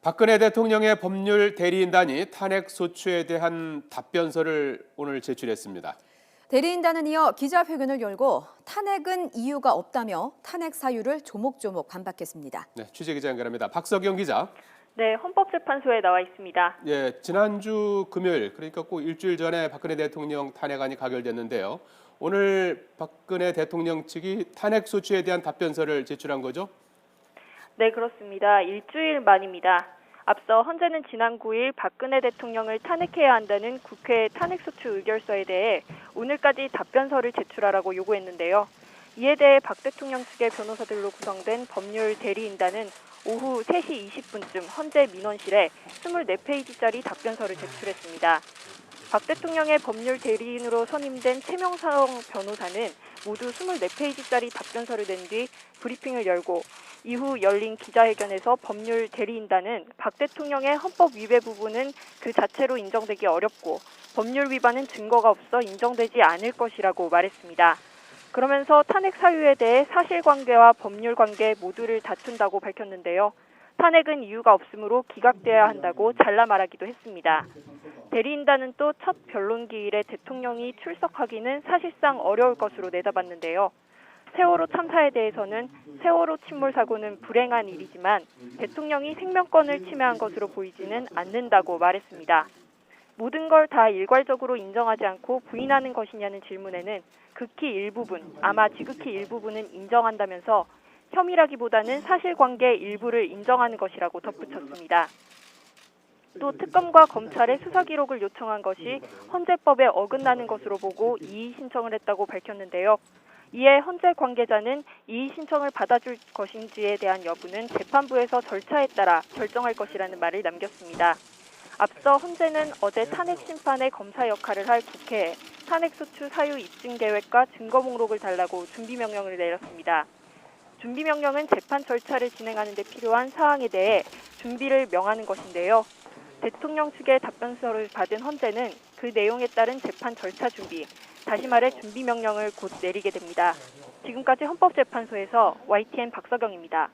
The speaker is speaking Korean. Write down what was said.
박근혜 대통령의 법률 대리인단이 탄핵 소추에 대한 답변서를 오늘 제출했습니다. 대리인단은 이어 기자회견을 열고 탄핵은 이유가 없다며 탄핵 사유를 조목조목 반박했습니다. 네, 취재기자 연결합니다. 박석영 기자. 네, 헌법재판소에 나와 있습니다. 예, 지난주 금요일, 그러니까 꼭 일주일 전에 박근혜 대통령 탄핵안이 가결됐는데요. 오늘 박근혜 대통령 측이 탄핵 소추에 대한 답변서를 제출한 거죠? 네, 그렇습니다. 일주일 만입니다. 앞서 헌재는 지난 9일 박근혜 대통령을 탄핵해야 한다는 국회 탄핵소추 의결서에 대해 오늘까지 답변서를 제출하라고 요구했는데요. 이에 대해 박 대통령 측의 변호사들로 구성된 법률 대리인단은 오후 3시 20분쯤 헌재 민원실에 24페이지짜리 답변서를 제출했습니다. 박 대통령의 법률 대리인으로 선임된 최명성 변호사는 모두 24페이지짜리 답변서를 낸 뒤 브리핑을 열고 이후 열린 기자회견에서 법률 대리인단은 박 대통령의 헌법 위배 부분은 그 자체로 인정되기 어렵고 법률 위반은 증거가 없어 인정되지 않을 것이라고 말했습니다. 그러면서 탄핵 사유에 대해 사실관계와 법률관계 모두를 다툰다고 밝혔는데요. 탄핵은 이유가 없으므로 기각돼야 한다고 잘라 말하기도 했습니다. 대리인단은 또 첫 변론기일에 대통령이 출석하기는 사실상 어려울 것으로 내다봤는데요. 세월호 참사에 대해서는 세월호 침몰 사고는 불행한 일이지만 대통령이 생명권을 침해한 것으로 보이지는 않는다고 말했습니다. 모든 걸 다 일괄적으로 인정하지 않고 부인하는 것이냐는 질문에는 극히 일부분, 아마 지극히 일부분은 인정한다면서 혐의라기보다는 사실관계 일부를 인정하는 것이라고 덧붙였습니다. 또 특검과 검찰의 수사 기록을 요청한 것이 헌재법에 어긋나는 것으로 보고 이의 신청을 했다고 밝혔는데요. 이에 헌재 관계자는 이의 신청을 받아줄 것인지에 대한 여부는 재판부에서 절차에 따라 결정할 것이라는 말을 남겼습니다. 앞서 헌재는 어제 탄핵 심판의 검사 역할을 할 국회에 탄핵소추 사유 입증 계획과 증거 목록을 달라고 준비 명령을 내렸습니다. 준비 명령은 재판 절차를 진행하는 데 필요한 사항에 대해 준비를 명하는 것인데요. 대통령 측의 답변서를 받은 헌재는 그 내용에 따른 재판 절차 준비, 다시 말해 준비 명령을 곧 내리게 됩니다. 지금까지 헌법재판소에서 YTN 박석영입니다.